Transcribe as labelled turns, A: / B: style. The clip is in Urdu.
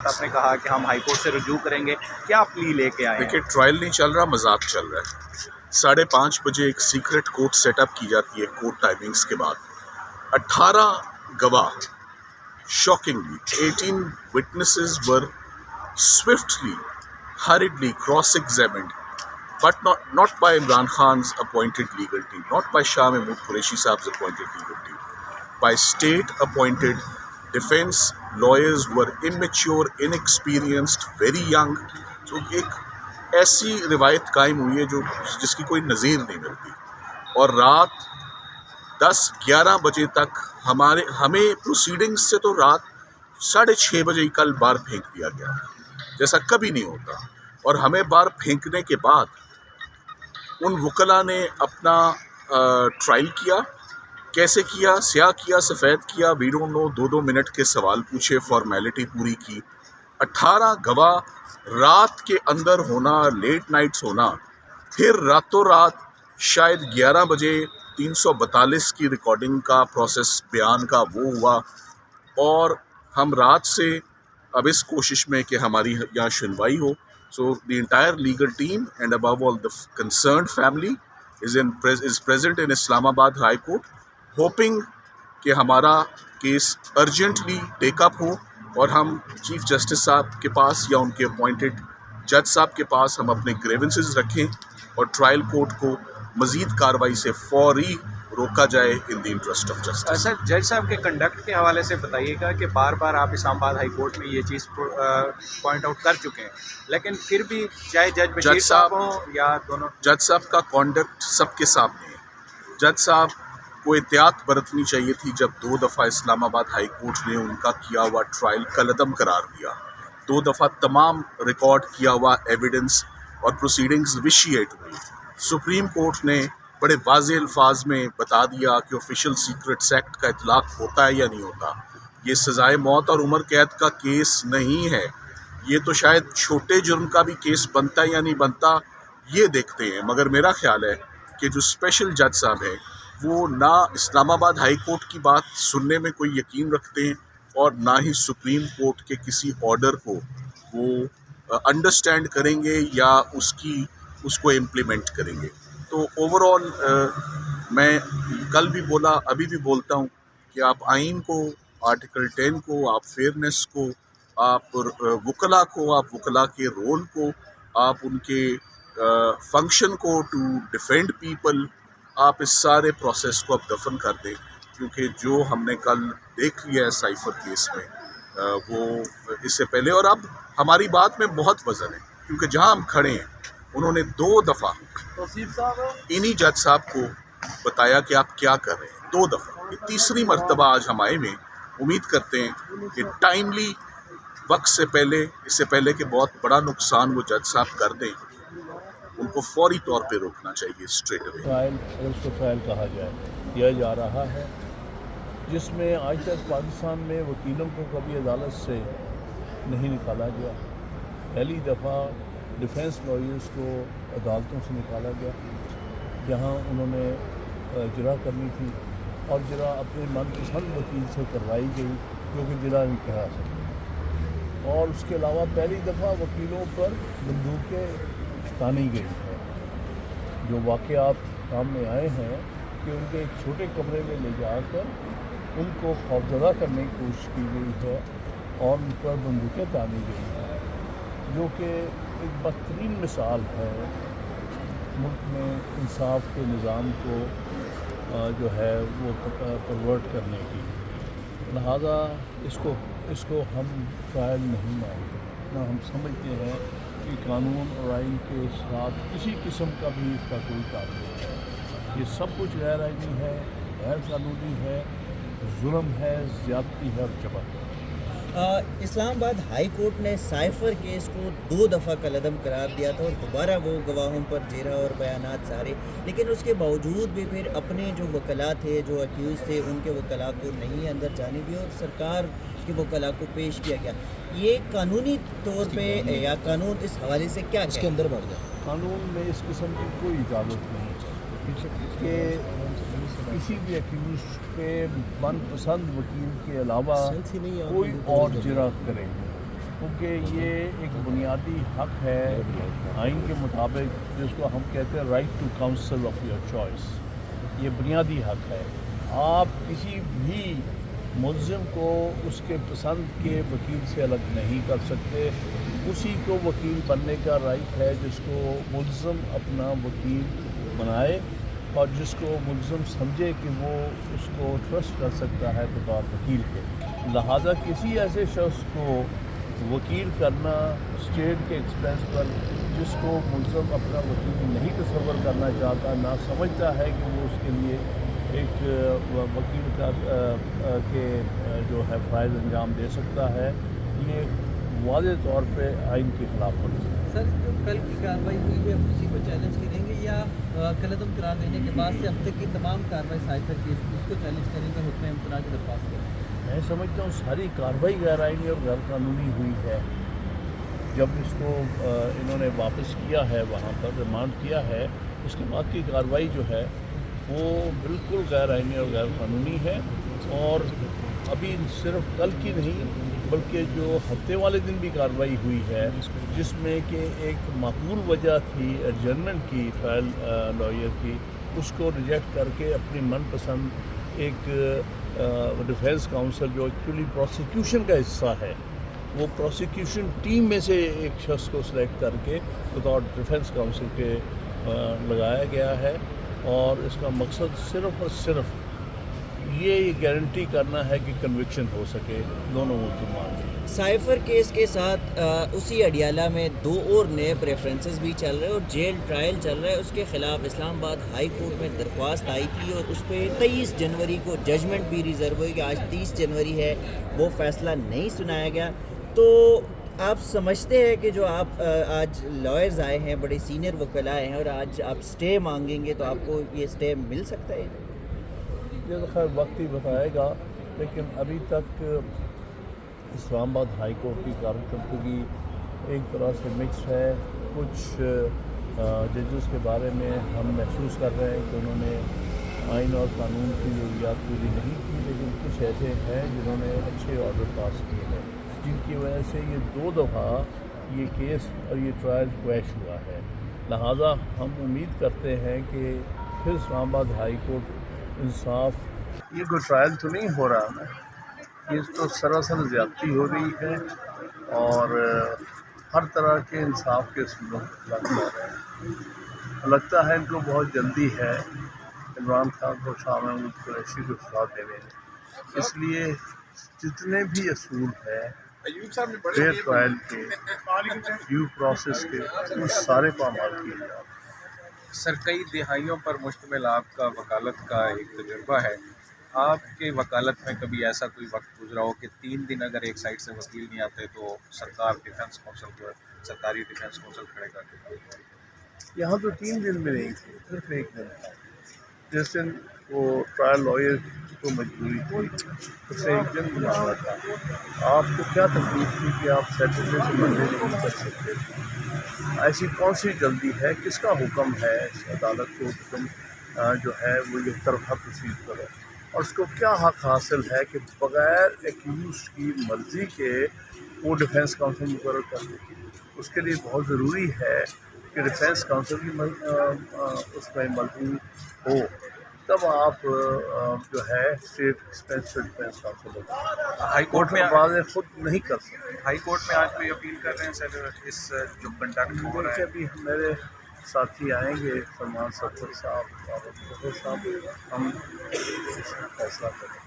A: آپ نے کہا کہ ہم ہائی کورٹ سے رجوع کریں گے، کیا پلی لے کے آئے ہیں؟
B: دیکھیے ٹرائل نہیں چل رہا، مذاق چل رہا ہے۔ 5:30 بجے ایک سیکرٹ کورٹ سیٹ اپ کی جاتی ہے کورٹ ٹائمنگز کے بعد۔ 18 گواہ، شاکنگلی 18 witnesses were swiftly, hurriedly cross-examined, but not by Imran Khan's appointed legal team, not by Shah Mahmood Qureshi Saab's appointed legal team, by state-appointed defense lawyers who were immature, inexperienced, very young. So ایک ایسی روایت قائم ہوئی ہے جس کی کوئی نظیر نہیں ملتی، اور رات 10-11 بجے تک ہمیں پروسیڈنگز سے تو رات 6:30 بجے ہی کل بار پھینک دیا گیا، جیسا کبھی نہیں ہوتا۔ اور ہمیں بار پھینکنے کے بعد ان وکلاء نے اپنا ٹرائل کیا۔ کیسے کیا؟ سیاہ کیا، سفید کیا، وی ڈونٹ نو۔ 2 منٹ کے سوال پوچھے، فارمیلٹی پوری کی۔ 18 گواہ رات کے اندر ہونا، لیٹ نائٹس ہونا، پھر راتوں رات شاید 11 بجے 342 کی ریکارڈنگ کا پروسیس بیان کا وہ ہوا، اور ہم رات سے اب اس کوشش میں کہ ہماری یہاں سنوائی ہو۔ So the entire legal team and ابو all the concerned family is present in Islamabad high court, hoping کہ ہمارا کیس ارجنٹلی ٹیک اپ ہو اور ہم چیف جسٹس صاحب کے پاس یا ان کے اپوائنٹڈ جج صاحب کے پاس ہم اپنے گریونسز رکھیں، اور ٹرائل کورٹ کو مزید کارروائی سے فوری روکا جائے ان دی انٹرسٹ آف جسٹس۔
A: سر، جج صاحب کے کنڈکٹ کے حوالے سے بتائیے گا کہ بار بار آپ اسلام آباد ہائی کورٹ میں یہ چیز پوائنٹ آؤٹ کر چکے ہیں، لیکن پھر بھی چاہے جج بشیر صاحب ہوں یا دونوں،
B: جج صاحب کا کانڈکٹ سب کے سامنے ہے۔ جج صاحب کو احتیاط برتنی چاہیے تھی جب 2 دفعہ اسلام آباد ہائی کورٹ نے ان کا کیا ہوا ٹرائل کالعدم قرار دیا، 2 دفعہ تمام ریکارڈ کیا ہوا ایویڈنس اور پروسیڈنگز ویشیٹ ہوئی۔ سپریم کورٹ نے بڑے واضح الفاظ میں بتا دیا کہ آفیشیل سیکرٹس ایکٹ کا اطلاق ہوتا ہے یا نہیں ہوتا۔ یہ سزائے موت اور عمر قید کا کیس نہیں ہے، یہ تو شاید چھوٹے جرم کا بھی کیس بنتا ہے یا نہیں بنتا یہ دیکھتے ہیں۔ مگر میرا خیال ہے کہ جو اسپیشل جج صاحب ہیں وہ نہ اسلام آباد ہائی کورٹ کی بات سننے میں کوئی یقین رکھتے ہیں، اور نہ ہی سپریم کورٹ کے کسی آرڈر کو وہ انڈرسٹینڈ کریں گے یا اس کو امپلیمنٹ کریں گے۔ تو اوور آل میں کل بھی بولا، ابھی بھی بولتا ہوں کہ آپ آئین کو، آرٹیکل 10 کو، آپ فیئرنیس کو، آپ وکلاء کو، آپ وکلاء کے رول کو، آپ ان کے فنکشن کو ٹو ڈیفینڈ پیپل، آپ اس سارے پروسیس کو اب دفن کر دیں، کیونکہ جو ہم نے کل دیکھ لیا ہے سائفر کیس میں وہ اس سے پہلے، اور اب ہماری بات میں بہت وزن ہے، کیونکہ جہاں ہم کھڑے ہیں انہوں نے 2 دفعہ انہی جج صاحب کو بتایا کہ آپ کیا کر رہے ہیں، 2 دفعہ۔ یہ تیسری مرتبہ آج ہم آئے میں امید کرتے ہیں کہ ٹائملی وقت سے پہلے، اس سے پہلے کہ بہت بڑا نقصان وہ جج صاحب کر دیں، ان کو فوری طور پہ روکنا چاہیے اسٹریٹ اوے۔
C: ٹرائل، اگر اس کو ٹرائل کہا جائے، کیا جا رہا ہے، جس میں آج تک پاکستان میں وکیلوں کو کبھی عدالت سے نہیں نکالا گیا۔ پہلی دفعہ ڈیفینس لائرز کو عدالتوں سے نکالا گیا، جہاں انہوں نے اجرا کرنی تھی، اور اجرا اپنے من پسند وکیل سے کروائی گئی جو کہ اجرا نہیں کرا سکتے۔ اور اس کے علاوہ پہلی دفعہ وکیلوں پر بندوقیں تانی گئی ہے۔ جو واقعات سامنے آئے ہیں کہ ان کے ایک چھوٹے کمرے میں لے جا کر ان کو خوفزدہ کرنے کی کوشش کی گئی ہے اور ان پر بندوقیں تانی گئی ہیں، جو کہ ایک بدترین مثال ہے ملک میں انصاف کے نظام کو جو ہے وہ پرورٹ کرنے کی۔ لہذا اس کو ہم ٹرائل نہیں مانتے، نہ ہم سمجھتے ہیں کہ قانون اور آئین کے ساتھ کسی قسم کا بھی اس کا کوئی تعلق ہے۔ یہ سب کچھ غیر آئینی ہے، غیر قانونی ہے، ظلم ہے، زیادتی ہے اور جبر ہے۔
D: اسلام آباد ہائی کورٹ نے سائفر کیس کو 2 دفعہ کالعدم قرار دیا تھا، اور دوبارہ وہ گواہوں پر جیرا اور بیانات سارے، لیکن اس کے باوجود بھی پھر اپنے جو وکلاء تھے، جو اکیوز تھے، ان کے وکلاء کو نہیں اندر جانے دیا اور سرکار کے وکلاء کو پیش کیا گیا۔ یہ قانونی طور پہ یا قانون اس حوالے سے کیا اس کے اندر بڑھ گیا؟
C: قانون میں اس قسم کی کوئی اجازت نہیں کہ کسی بھی ایکیوز پہ من پسند وکیل کے علاوہ کوئی اور جرا کرے۔ کیونکہ یہ ایک بنیادی حق ہے آئین کے مطابق، جس کو ہم کہتے ہیں right to counsel of your choice. یہ بنیادی حق ہے. آپ کسی بھی ملزم کو اس کے پسند کے وکیل سے الگ نہیں کر سکتے. اسی کو وکیل بننے کا رائٹ ہے جس کو ملزم اپنا وکیل بنائے اور جس کو ملزم سمجھے کہ وہ اس کو ٹرسٹ کر سکتا ہے بطور وکیل کے. لہٰذا کسی ایسے شخص کو وکیل کرنا اسٹیٹ کے ایکسپینس پر، جس کو ملزم اپنا وکیل نہیں تصور کرنا چاہتا، نہ سمجھتا ہے کہ وہ اس کے لیے ایک وکیل کا کے جو ہے فرائض انجام دے سکتا ہے، یہ واضح طور پہ آئین کی خلاف ورزی ہے.
E: سر، جو کل کی کارروائی ہوئی ہے اسی کو چیلنج کریں گے یا قلعدم قرار دینے کے بعد سے اب تک کی تمام کارروائی سائفر کیس کی اس کو چیلنج کریں گے، حکم امتناع کی درخواست کریں گے؟
C: میں سمجھتا ہوں ساری کارروائی غیر آئینی اور غیر قانونی ہوئی ہے. جب اس کو انہوں نے واپس کیا ہے، وہاں پر ریمانڈ کیا ہے، اس کے بعد کی کارروائی جو ہے وہ بالکل غیر آئینی اور غیر قانونی ہے. اور ابھی صرف کل کی نہیں بلکہ جو ہفتے والے دن بھی کارروائی ہوئی ہے، جس میں کہ ایک معقول وجہ تھی ایڈجرنمنٹ کی ٹرائل لائر کی، اس کو ریجیکٹ کر کے اپنی من پسند ایک ڈیفینس کاؤنسل جو ایکچولی پروسیکیوشن کا حصہ ہے، وہ پروسیکیوشن ٹیم میں سے ایک شخص کو سلیکٹ کر کے بطور ڈیفینس کاؤنسل کے لگایا گیا ہے. اور اس کا مقصد صرف اور صرف یہ گارنٹی کرنا ہے کہ کنوکشن ہو سکے دونوں ملزمان کی.
D: سائفر کیس کے ساتھ اسی اڈیالہ میں 2 اور نئے پریفرنسز بھی چل رہے اور جیل ٹرائل چل رہا ہے. اس کے خلاف اسلام آباد ہائی کورٹ میں درخواست آئی تھی اور اس پہ 23 جنوری کو ججمنٹ بھی ریزرو ہوئی کہ آج 30 جنوری ہے، وہ فیصلہ نہیں سنایا گیا. تو آپ سمجھتے ہیں کہ جو آپ آج لائرز آئے ہیں، بڑے سینئر وکلاء آئے ہیں اور آج آپ سٹے مانگیں گے تو آپ کو یہ سٹے مل سکتا ہے؟
C: یہ تو خیر وقت ہی بتائے گا، لیکن ابھی تک اسلام آباد ہائی کورٹ کی کارکردگی ایک طرح سے مکس ہے. کچھ ججز کے بارے میں ہم محسوس کر رہے ہیں کہ انہوں نے آئین اور قانون کی ضروریات پوری نہیں کی، لیکن کچھ ایسے ہیں جنہوں نے اچھے آرڈر پاس کیے ہیں، جن کی وجہ سے یہ 2 دفعہ یہ کیس اور یہ ٹرائل کویش ہوا ہے. لہٰذا ہم امید کرتے ہیں کہ پھر اسلام آباد ہائی کورٹ انصاف. یہ کوئی ٹرائل تو نہیں ہو رہا ہے، یہ تو سراسر زیادتی ہو رہی ہے اور ہر طرح کے انصاف کے اصولوں کے خلاف ہو رہے ہیں. لگتا ہے ان کو بہت جلدی ہے عمران خان کو، شاہ محمود قریشی کو سزا دینے. اس لیے جتنے بھی اصول ہیں فیئر ٹرائل کے، ڈیو پروسیس کے، وہ سارے پامال کیے جا رہے ہیں.
A: سر، کئی دہائیوں پر مشتمل آپ کا وکالت کا ایک تجربہ ہے. آپ کے وکالت میں کبھی ایسا کوئی وقت گزرا ہو کہ 3 دن اگر ایک سائڈ سے وکیل نہیں آتے تو سرکار ڈیفینس کونسل کو، سرکاری ڈیفینس کونسل کھڑے کر دیتے؟
C: یہاں تو 3 دن بھی نہیں تھے، صرف 1 دن تھا. جس دن وہ ٹرائل لائر کو مجبوری تھی اسے 1 دن بنانا تھا. آپ کو کیا تکلیف تھی کہ آپ سیٹرڈے سے منڈے نہیں کر سکتے تھے؟ ایسی کون سی جلدی ہے؟ کس کا حکم ہے اس عدالت کو حکم جو ہے وہ ایک طرفہ پروسیڈ کرو؟ اور اس کو کیا حق حاصل ہے کہ بغیر ایکیوزڈ کی مرضی کے وہ ڈیفینس کاؤنسل مقرر کر دے؟ اس کے لیے بہت ضروری ہے کہ ڈیفینس کاؤنسل کی اس میں ملزوم ہو، تب آپ جو ہے اسٹیٹ ایکسپینس ڈیفینس کاؤنسل ہوگا.
A: ہائی کورٹ میں
C: خود نہیں کر سکتے.
A: ہائی کورٹ میں آج کوئی اپیل کر رہے ہیں سر اس جو کنڈکٹ ہو رہا ہے؟
C: ابھی میرے ساتھی آئیں گے فرمان ستر صاحب اور ظفر صاحب، ہم اس میں فیصلہ کریں.